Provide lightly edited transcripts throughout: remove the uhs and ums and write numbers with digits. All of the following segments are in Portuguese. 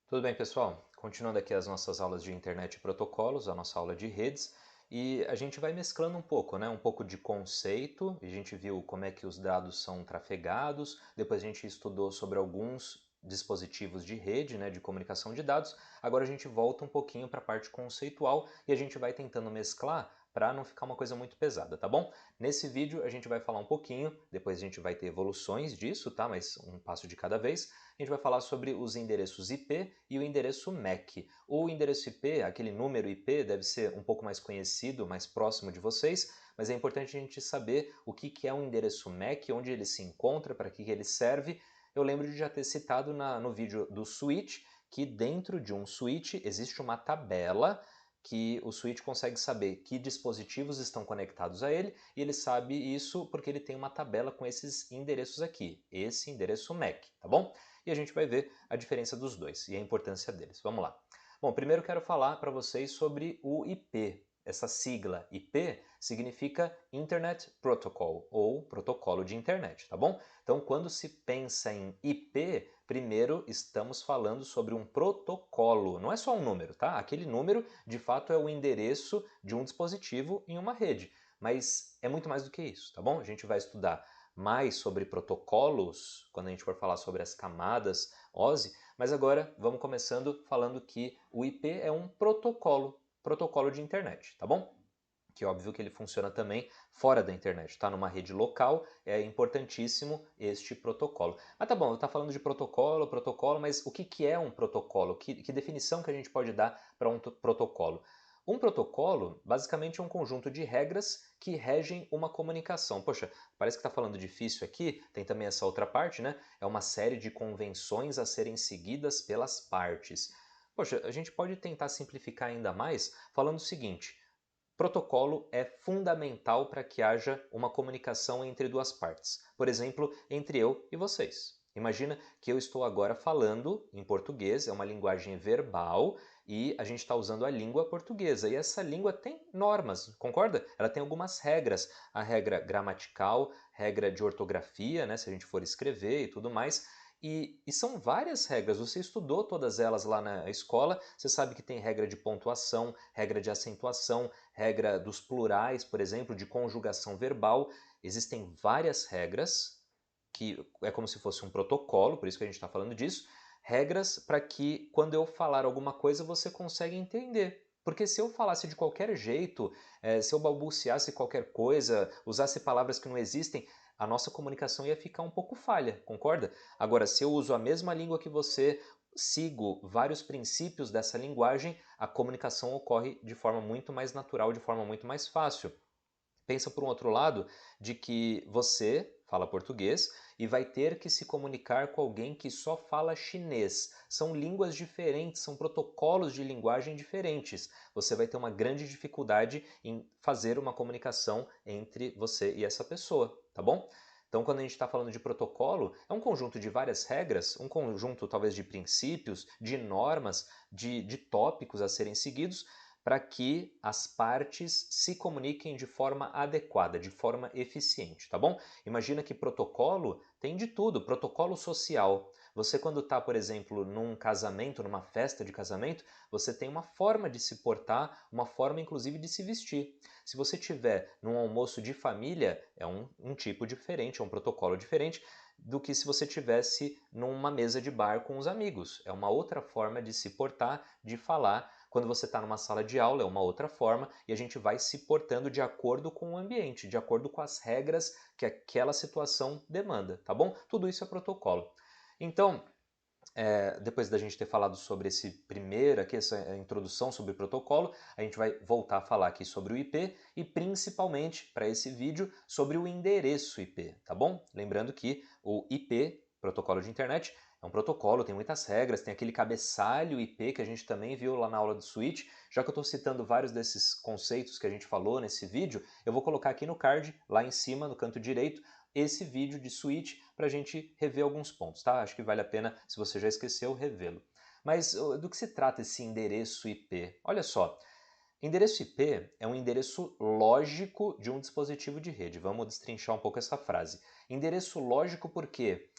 Tudo bem, pessoal? Continuando aqui as nossas aulas de internet e protocolos, a nossa aula de redes, e a gente vai mesclando um pouco, né? Um pouco de conceito, a gente viu como é que os dados são trafegados, depois a gente estudou sobre alguns dispositivos de rede, né, de comunicação de dados. Agora a gente volta um pouquinho para a parte conceitual e a gente vai tentando mesclar para não ficar uma coisa muito pesada, tá bom? Nesse vídeo a gente vai falar um pouquinho, depois a gente vai ter evoluções disso, tá? Mas um passo de cada vez. A gente vai falar sobre os endereços IP e o endereço MAC. O endereço IP, aquele número IP, deve ser um pouco mais conhecido, mais próximo de vocês, mas é importante a gente saber o que é um endereço MAC, onde ele se encontra, para que ele serve. Eu lembro de já ter citado no vídeo do switch que dentro de um switch existe uma tabela que o switch consegue saber que dispositivos estão conectados a ele, e ele sabe isso porque ele tem uma tabela com esses endereços aqui, esse endereço MAC, tá bom? E a gente vai ver a diferença dos dois e a importância deles. Vamos lá. Bom, primeiro quero falar para vocês sobre o IP. Essa sigla IP significa Internet Protocol, ou protocolo de internet, tá bom? Então, quando se pensa em IP, primeiro estamos falando sobre um protocolo, não é só um número, tá? Aquele número, de fato, é o endereço de um dispositivo em uma rede, mas é muito mais do que isso, tá bom? A gente vai estudar mais sobre protocolos quando a gente for falar sobre as camadas OSI, mas agora vamos começando falando que o IP é um protocolo de internet, tá bom? Que é óbvio que ele funciona também fora da internet, está numa rede local, é importantíssimo este protocolo. Mas tá bom, eu estou falando de protocolo, mas o que é um protocolo? Que definição que a gente pode dar para um protocolo? Um protocolo, basicamente, é um conjunto de regras que regem uma comunicação. Poxa, parece que está falando difícil aqui, tem também essa outra parte, né? É uma série de convenções a serem seguidas pelas partes. Poxa, a gente pode tentar simplificar ainda mais falando o seguinte: protocolo é fundamental para que haja uma comunicação entre duas partes. Por exemplo, entre eu e vocês. Imagina que eu estou agora falando em português, é uma linguagem verbal e a gente está usando a língua portuguesa. E essa língua tem normas, concorda? Ela tem algumas regras. A regra gramatical, regra de ortografia, né, se a gente for escrever e tudo mais. E são várias regras, você estudou todas elas lá na escola, você sabe que tem regra de pontuação, regra de acentuação, regra dos plurais, por exemplo, de conjugação verbal. Existem várias regras, que é como se fosse um protocolo, por isso que a gente está falando disso, regras para que quando eu falar alguma coisa você consegue entender. Porque se eu falasse de qualquer jeito, se eu balbuciasse qualquer coisa, usasse palavras que não existem, a nossa comunicação ia ficar um pouco falha, concorda? Agora, se eu uso a mesma língua que você, sigo vários princípios dessa linguagem, a comunicação ocorre de forma muito mais natural, de forma muito mais fácil. Pensa por um outro lado de que você fala português e vai ter que se comunicar com alguém que só fala chinês. São línguas diferentes, são protocolos de linguagem diferentes. Você vai ter uma grande dificuldade em fazer uma comunicação entre você e essa pessoa, tá bom? Então, quando a gente está falando de protocolo, é um conjunto de várias regras, um conjunto talvez de princípios, de normas, de tópicos a serem seguidos para que as partes se comuniquem de forma adequada, de forma eficiente, tá bom? Imagina que protocolo tem de tudo, protocolo social. Você quando está, por exemplo, num casamento, numa festa de casamento, você tem uma forma de se portar, uma forma inclusive de se vestir. Se você tiver num almoço de família, é um tipo diferente, é um protocolo diferente do que se você tivesse numa mesa de bar com os amigos. É uma outra forma de se portar, de falar. Quando você está numa sala de aula é uma outra forma e a gente vai se portando de acordo com o ambiente, de acordo com as regras que aquela situação demanda, tá bom? Tudo isso é protocolo. Então, depois da gente ter falado sobre esse primeiro aqui, essa introdução sobre protocolo, a gente vai voltar a falar aqui sobre o IP e principalmente para esse vídeo sobre o endereço IP, tá bom? Lembrando que o IP, protocolo de internet, é um protocolo, tem muitas regras, tem aquele cabeçalho IP que a gente também viu lá na aula do switch. Já que eu estou citando vários desses conceitos que a gente falou nesse vídeo, eu vou colocar aqui no card, lá em cima, no canto direito, esse vídeo de switch para a gente rever alguns pontos, tá? Acho que vale a pena, se você já esqueceu, revê-lo. Mas do que se trata esse endereço IP? Olha só, endereço IP é um endereço lógico de um dispositivo de rede. Vamos destrinchar um pouco essa frase. Endereço lógico por quê?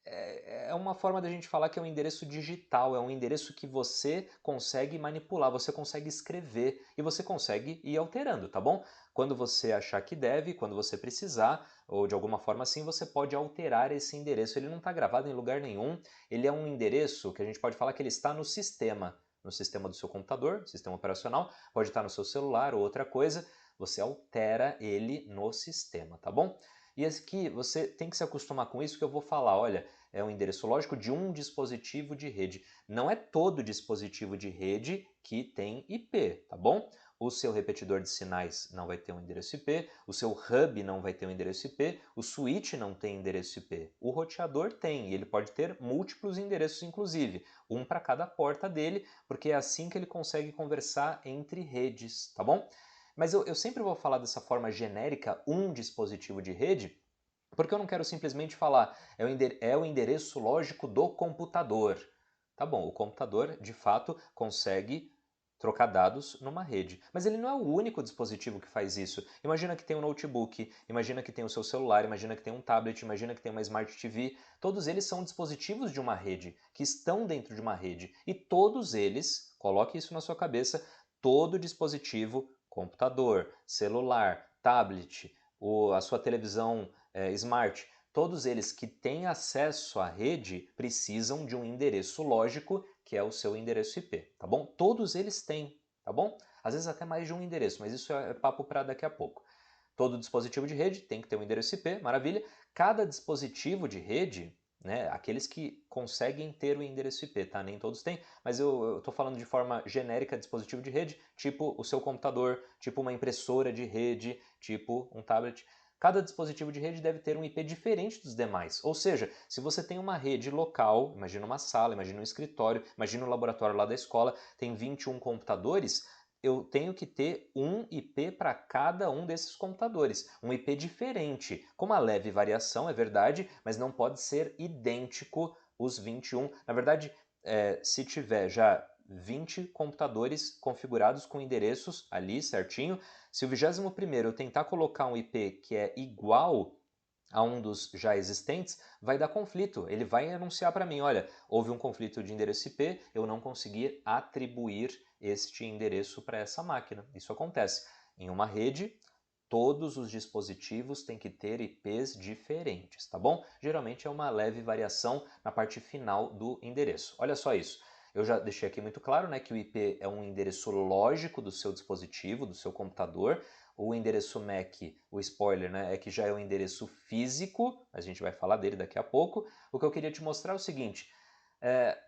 é uma forma da gente falar que é um endereço digital, é um endereço que você consegue manipular, você consegue escrever e você consegue ir alterando, tá bom? Quando você achar que deve, quando você precisar, ou de alguma forma assim, você pode alterar esse endereço. Ele não está gravado em lugar nenhum, ele é um endereço que a gente pode falar que ele está no sistema do seu computador, sistema operacional, pode estar no seu celular ou outra coisa, você altera ele no sistema, tá bom? E aqui você tem que se acostumar com isso que eu vou falar, olha, é um endereço lógico de um dispositivo de rede. Não é todo dispositivo de rede que tem IP, tá bom? O seu repetidor de sinais não vai ter um endereço IP, o seu hub não vai ter um endereço IP, o switch não tem endereço IP. O roteador tem, e ele pode ter múltiplos endereços inclusive, um para cada porta dele, porque é assim que ele consegue conversar entre redes, tá bom? Mas eu sempre vou falar dessa forma genérica, um dispositivo de rede, porque eu não quero simplesmente falar é o endereço lógico do computador. Tá bom, o computador de fato consegue trocar dados numa rede, mas ele não é o único dispositivo que faz isso. Imagina que tem um notebook, imagina que tem o seu celular, imagina que tem um tablet, imagina que tem uma Smart TV. Todos eles são dispositivos de uma rede, que estão dentro de uma rede. E todos eles, coloque isso na sua cabeça, todo dispositivo, computador, celular, tablet, a sua televisão smart, todos eles que têm acesso à rede precisam de um endereço lógico, que é o seu endereço IP, tá bom? Todos eles têm, tá bom? Às vezes até mais de um endereço, mas isso é papo para daqui a pouco. Todo dispositivo de rede tem que ter um endereço IP, maravilha. Cada dispositivo de rede, né, aqueles que conseguem ter o endereço IP, tá? Nem todos têm, mas eu estou falando de forma genérica dispositivo de rede, tipo o seu computador, tipo uma impressora de rede, tipo um tablet. Cada dispositivo de rede deve ter um IP diferente dos demais. Ou seja, se você tem uma rede local, imagina uma sala, imagina um escritório, imagina um laboratório lá da escola, tem 21 computadores, eu tenho que ter um IP para cada um desses computadores, um IP diferente, com uma leve variação, é verdade, mas não pode ser idêntico os 21. Na verdade, se tiver já 20 computadores configurados com endereços ali certinho, se o 21º eu tentar colocar um IP que é igual a um dos já existentes, vai dar conflito. Ele vai anunciar para mim, olha, houve um conflito de endereço IP, eu não consegui atribuir este endereço para essa máquina. Isso acontece. Em uma rede, todos os dispositivos têm que ter IPs diferentes, tá bom? Geralmente é uma leve variação na parte final do endereço. Olha só isso. Eu já deixei aqui muito claro, né, que o IP é um endereço lógico do seu dispositivo, do seu computador. O endereço MAC, o spoiler, né, é que já é um endereço físico, a gente vai falar dele daqui a pouco. O que eu queria te mostrar é o seguinte,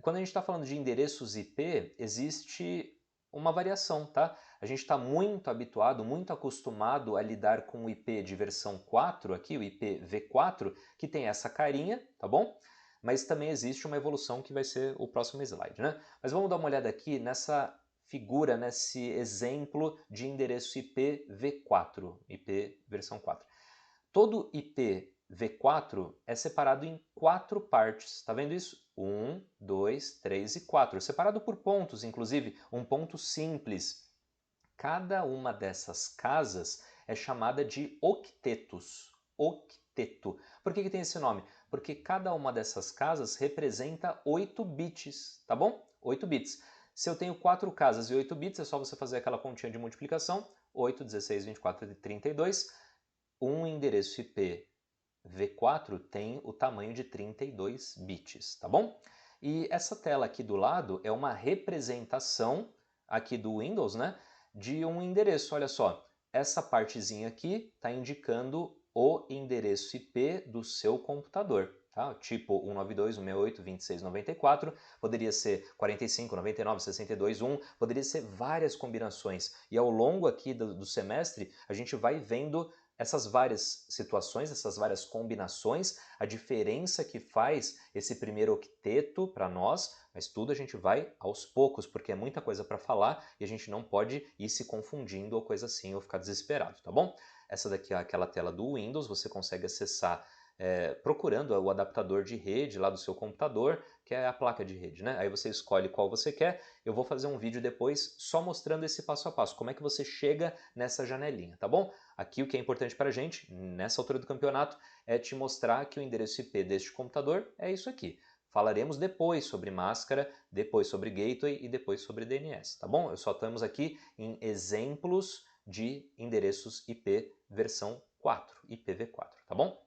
quando a gente está falando de endereços IP, existe uma variação, tá? A gente está muito habituado, muito acostumado a lidar com o IP de versão 4 aqui, o IPv4, que tem essa carinha, tá bom? Mas também existe uma evolução que vai ser o próximo slide, né? Mas vamos dar uma olhada aqui nessa figura, nesse exemplo de endereço IPv4, IP versão 4. Todo IPv4 é separado em 4 partes, tá vendo isso? 1, 2, 3 e 4, separado por pontos, inclusive um ponto simples. Cada uma dessas casas é chamada de octetos. Octeto. Por que tem esse nome? Porque cada uma dessas casas representa 8 bits, tá bom? 8 bits. Se eu tenho 4 casas e 8 bits, é só você fazer aquela continha de multiplicação. 8, 16, 24 e 32. Um endereço IP V4 tem o tamanho de 32 bits, tá bom? E essa tela aqui do lado é uma representação aqui do Windows, né, de um endereço. Olha só, essa partezinha aqui está indicando o endereço IP do seu computador. Tá? Tipo 192.168.26.94, poderia ser 45.99.62.1, poderia ser várias combinações. E ao longo aqui do semestre, a gente vai vendo essas várias situações, essas várias combinações, a diferença que faz esse primeiro octeto para nós, mas tudo a gente vai aos poucos, porque é muita coisa para falar e a gente não pode ir se confundindo ou coisa assim ou ficar desesperado, tá bom? Essa daqui é aquela tela do Windows, você consegue acessar procurando o adaptador de rede lá do seu computador, que é a placa de rede, né? Aí você escolhe qual você quer. Eu vou fazer um vídeo depois só mostrando esse passo a passo, como é que você chega nessa janelinha, tá bom? Aqui o que é importante para a gente, nessa altura do campeonato, é te mostrar que o endereço IP deste computador é isso aqui. Falaremos depois sobre máscara, depois sobre gateway e depois sobre DNS, tá bom? Eu só estamos aqui em exemplos de endereços IP versão 4, IPv4, tá bom?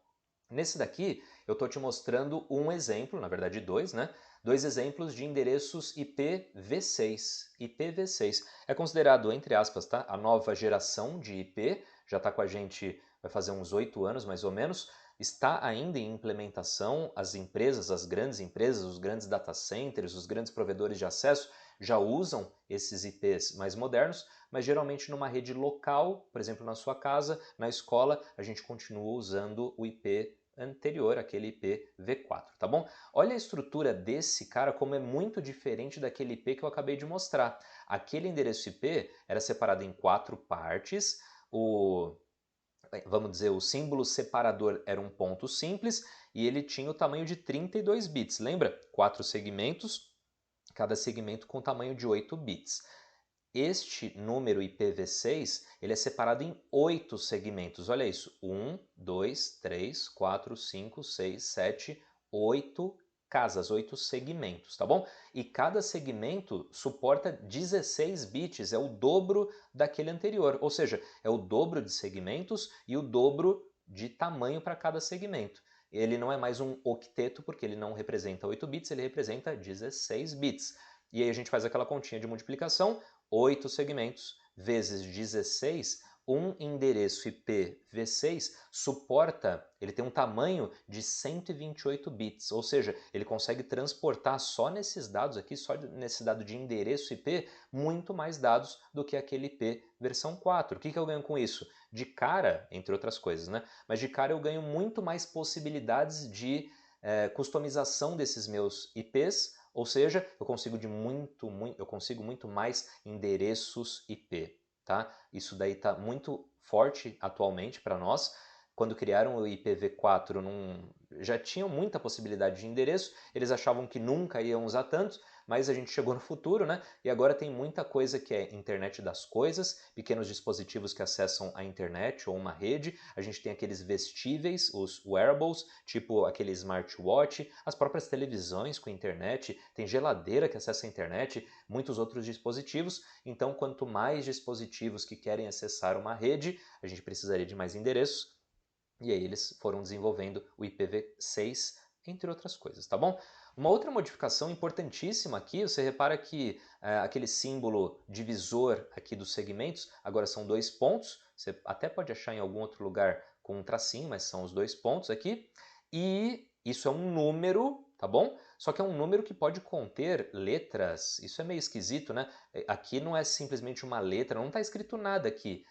Nesse daqui, eu estou te mostrando um exemplo, na verdade dois, né? Dois exemplos de endereços IPv6. IPv6 é considerado, entre aspas, tá? A nova geração de IP, já está com a gente, vai fazer uns 8 anos mais ou menos, está ainda em implementação, as empresas, as grandes empresas, os grandes data centers, os grandes provedores de acesso já usam esses IPs mais modernos, mas geralmente numa rede local, por exemplo, na sua casa, na escola, a gente continua usando o IP anterior, aquele IPv4, tá bom? Olha a estrutura desse cara como é muito diferente daquele IP que eu acabei de mostrar. Aquele endereço IP era separado em 4 partes, vamos dizer, o símbolo separador era um ponto simples e ele tinha o tamanho de 32 bits, lembra? 4 segmentos, cada segmento com tamanho de 8 bits. Este número IPv6 ele é separado em 8 segmentos. Olha isso, 1, 2, 3, 4, 5, 6, 7, 8 casas, 8 segmentos, tá bom? E cada segmento suporta 16 bits, é o dobro daquele anterior, ou seja, é o dobro de segmentos e o dobro de tamanho para cada segmento. Ele não é mais um octeto porque ele não representa 8 bits, ele representa 16 bits. E aí a gente faz aquela continha de multiplicação, 8 segmentos vezes 16, um endereço IPv6 suporta, ele tem um tamanho de 128 bits, ou seja, ele consegue transportar só nesses dados aqui, só nesse dado de endereço IP, muito mais dados do que aquele IP versão 4. O que eu ganho com isso? De cara, entre outras coisas, né? Mas de cara eu ganho muito mais possibilidades de customização desses meus IPs, ou seja, eu consigo muito mais endereços IP, tá? Isso daí está muito forte atualmente para nós. Quando criaram o IPv4, já tinham muita possibilidade de endereço, eles achavam que nunca iam usar tanto, mas a gente chegou no futuro, né? E agora tem muita coisa que é internet das coisas, pequenos dispositivos que acessam a internet ou uma rede. A gente tem aqueles vestíveis, os wearables, tipo aquele smartwatch, as próprias televisões com internet, tem geladeira que acessa a internet, muitos outros dispositivos. Então, quanto mais dispositivos que querem acessar uma rede, a gente precisaria de mais endereços. E aí eles foram desenvolvendo o IPv6, entre outras coisas, tá bom? Uma outra modificação importantíssima aqui, você repara que aquele símbolo divisor aqui dos segmentos, agora são 2 pontos, você até pode achar em algum outro lugar com um tracinho, mas são os 2 pontos aqui, e isso é um número, tá bom? Só que é um número que pode conter letras, isso é meio esquisito, né? Aqui não é simplesmente uma letra, não está escrito nada aqui.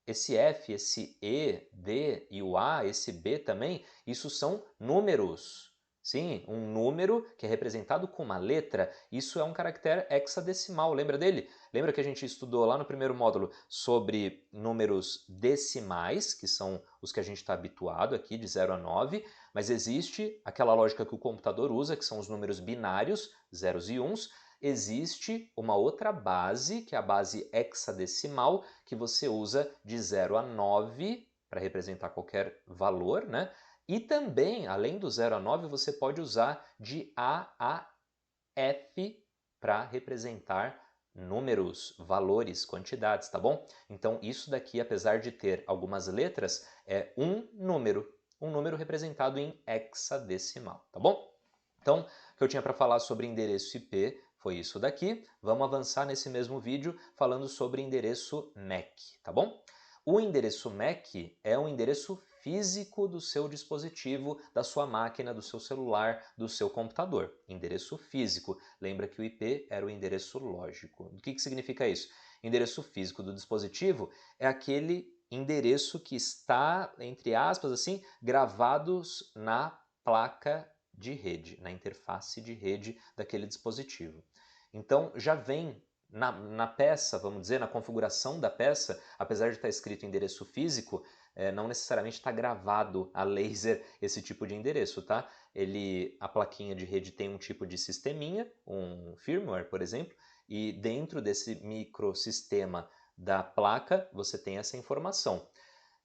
Esse F, esse E, D e o A, esse B também, isso são números. Sim, um número que é representado com uma letra, isso é um caractere hexadecimal, lembra dele? Lembra que a gente estudou lá no primeiro módulo sobre números decimais, que são os que a gente está habituado aqui, de 0 a 9, mas existe aquela lógica que o computador usa, que são os números binários, zeros e uns, existe uma outra base, que é a base hexadecimal, que você usa de 0 a 9 para representar qualquer valor, né? E também, além do 0 a 9, você pode usar de A F para representar números, valores, quantidades, tá bom? Então isso daqui, apesar de ter algumas letras, é um número representado em hexadecimal, tá bom? Então, o que eu tinha para falar sobre endereço IP foi isso daqui. Vamos avançar nesse mesmo vídeo falando sobre endereço MAC, tá bom? O endereço MAC é um endereço físico do seu dispositivo, da sua máquina, do seu celular, do seu computador. Endereço físico. Lembra que o IP era o endereço lógico. O que significa isso? Endereço físico do dispositivo é aquele endereço que está, entre aspas, assim, gravados na placa de rede, na interface de rede daquele dispositivo. Então já vem na peça, vamos dizer, na configuração da peça, apesar de estar escrito endereço físico, não necessariamente está gravado a laser esse tipo de endereço, tá? A plaquinha de rede tem um tipo de sisteminha, um firmware, por exemplo, e dentro desse microsistema da placa você tem essa informação.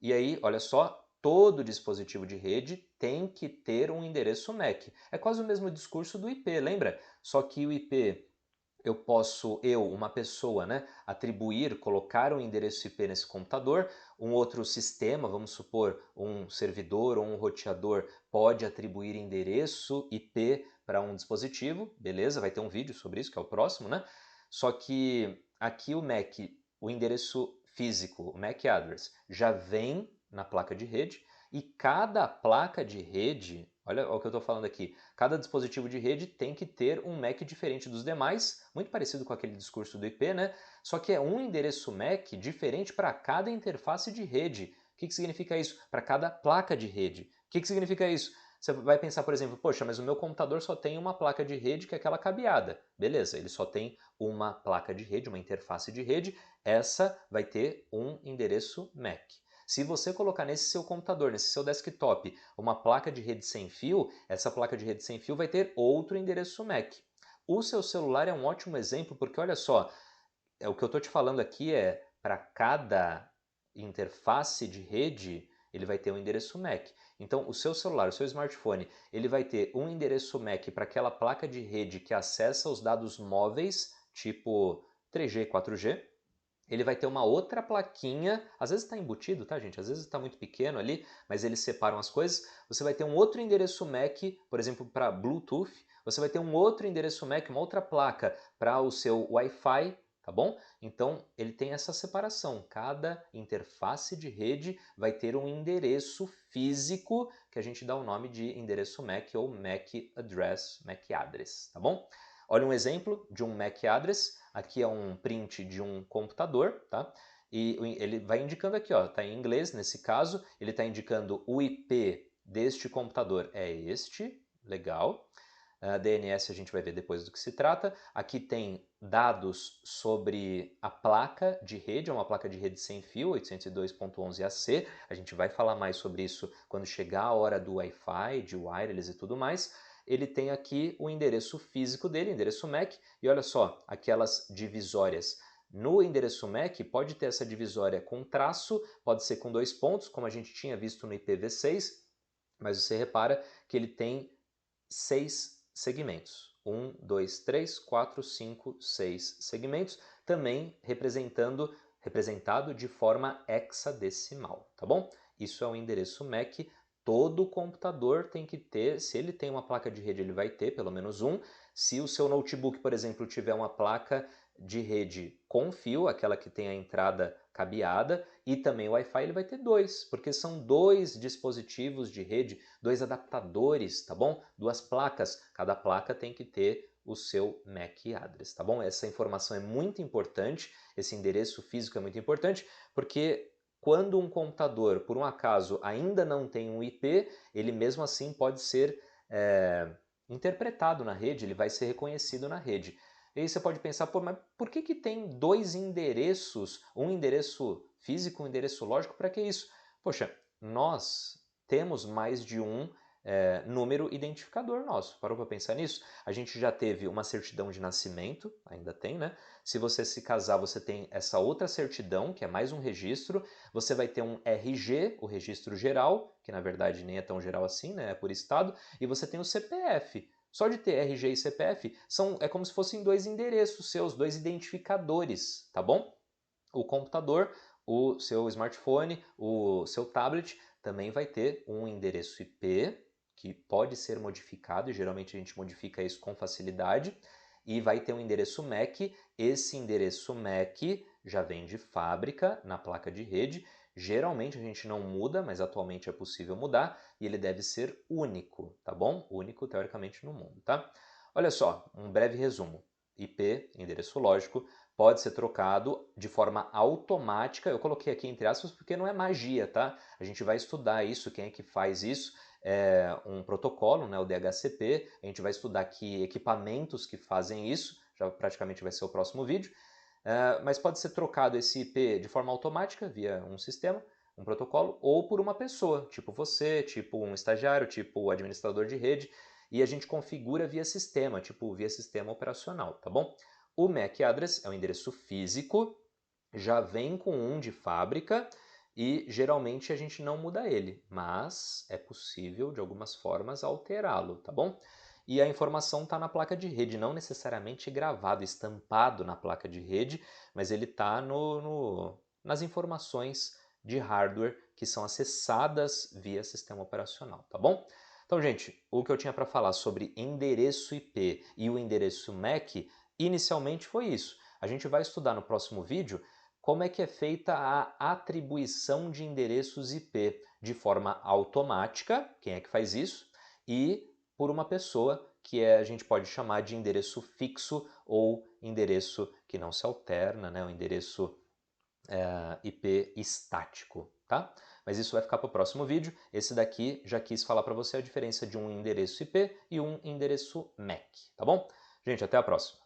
E aí, olha só, todo dispositivo de rede tem que ter um endereço MAC. É quase o mesmo discurso do IP, lembra? Só que o IP uma pessoa, né, atribuir, colocar um endereço IP nesse computador, um outro sistema, vamos supor, um servidor ou um roteador, pode atribuir endereço IP para um dispositivo, beleza, vai ter um vídeo sobre isso, que é o próximo, né? Só que aqui o MAC, o endereço físico, o MAC address, já vem na placa de rede e cada placa de rede, olha o que eu estou falando aqui, cada dispositivo de rede tem que ter um MAC diferente dos demais, muito parecido com aquele discurso do IP, né? Só que é um endereço MAC diferente para cada interface de rede. O que significa isso? Para cada placa de rede. O que significa isso? Você vai pensar, por exemplo, poxa, mas o meu computador só tem uma placa de rede que é aquela cabeada. Beleza, ele só tem uma placa de rede, uma interface de rede, essa vai ter um endereço MAC. Se você colocar nesse seu computador, nesse seu desktop, uma placa de rede sem fio, essa placa de rede sem fio vai ter outro endereço MAC. O seu celular é um ótimo exemplo porque, olha só, o que eu estou te falando aqui é para cada interface de rede, ele vai ter um endereço MAC. Então, o seu celular, o seu smartphone, ele vai ter um endereço MAC para aquela placa de rede que acessa os dados móveis, tipo 3G, 4G, ele vai ter uma outra plaquinha, às vezes está embutido, tá, gente? Às vezes está muito pequeno ali, mas eles separam as coisas. Você vai ter um outro endereço MAC, por exemplo, para Bluetooth. Você vai ter um outro endereço MAC, uma outra placa para o seu Wi-Fi, tá bom? Então, ele tem essa separação. Cada interface de rede vai ter um endereço físico que a gente dá o nome de endereço MAC ou MAC address, MAC address, tá bom? Olha um exemplo de um MAC address. Aqui é um print de um computador, tá? E ele vai indicando aqui, ó, tá em inglês nesse caso, ele está indicando o IP deste computador é este, legal. DNS a gente vai ver depois do que se trata. Aqui tem dados sobre a placa de rede, é uma placa de rede sem fio, 802.11ac. A gente vai falar mais sobre isso quando chegar a hora do Wi-Fi, de wireless e tudo mais. Ele tem aqui o endereço físico dele, endereço MAC, e olha só, aquelas divisórias. No endereço MAC pode ter essa divisória com traço, pode ser com 2 pontos, como a gente tinha visto no IPv6, mas você repara que ele tem 6 segmentos. 1, 2, 3, 4, 5, 6 segmentos, também representado de forma hexadecimal, tá bom? Isso é o endereço MAC. Todo computador tem que ter, se ele tem uma placa de rede, ele vai ter pelo menos um. Se o seu notebook, por exemplo, tiver uma placa de rede com fio, aquela que tem a entrada cabeada, e também o Wi-Fi, ele vai ter 2, porque são 2 dispositivos de rede, 2 adaptadores, tá bom? 2 placas, cada placa tem que ter o seu MAC address, tá bom? Essa informação é muito importante, esse endereço físico é muito importante, porque quando um computador, por um acaso, ainda não tem um IP, ele mesmo assim pode ser interpretado na rede, ele vai ser reconhecido na rede. E aí você pode pensar, pô, mas por que tem 2 endereços, um endereço físico, um endereço lógico, para que isso? Poxa, nós temos mais de um número identificador nosso. Parou para pensar nisso? A gente já teve uma certidão de nascimento, ainda tem, né? Se você se casar, você tem essa outra certidão, que é mais um registro. Você vai ter um RG, o registro geral, que na verdade nem é tão geral assim, né? É por estado. E você tem o CPF. Só de ter RG e CPF é como se fossem 2 endereços seus, 2 identificadores, tá bom? O computador, o seu smartphone, o seu tablet também vai ter um endereço IP que pode ser modificado, e geralmente a gente modifica isso com facilidade, e vai ter um endereço MAC. Esse endereço MAC já vem de fábrica na placa de rede. Geralmente a gente não muda, mas atualmente é possível mudar e ele deve ser único, tá bom? Único teoricamente no mundo, tá? Olha só, um breve resumo. IP, endereço lógico, pode ser trocado de forma automática. Eu coloquei aqui entre aspas porque não é magia, tá? A gente vai estudar isso, quem é que faz isso. É um protocolo, né, o DHCP. A gente vai estudar aqui equipamentos que fazem isso, já praticamente vai ser o próximo vídeo. Mas pode ser trocado esse IP de forma automática via um sistema, um protocolo, ou por uma pessoa, tipo você, tipo um estagiário, tipo o administrador de rede, e a gente configura via sistema, tipo via sistema operacional, tá bom? O MAC address é o endereço físico, já vem com um de fábrica e geralmente a gente não muda ele, mas é possível de algumas formas alterá-lo, tá bom? E a informação está na placa de rede, não necessariamente gravado, estampado na placa de rede, mas ele está nas informações de hardware que são acessadas via sistema operacional, tá bom? Então, gente, o que eu tinha para falar sobre endereço IP e o endereço MAC inicialmente foi isso. A gente vai estudar no próximo vídeo como é que é feita a atribuição de endereços IP de forma automática, quem é que faz isso, e por uma pessoa que a gente pode chamar de endereço fixo ou endereço que não se alterna, né, o endereço IP estático, tá? Mas isso vai ficar para o próximo vídeo. Esse daqui já quis falar para você a diferença de um endereço IP e um endereço MAC, tá bom? Gente, até a próxima.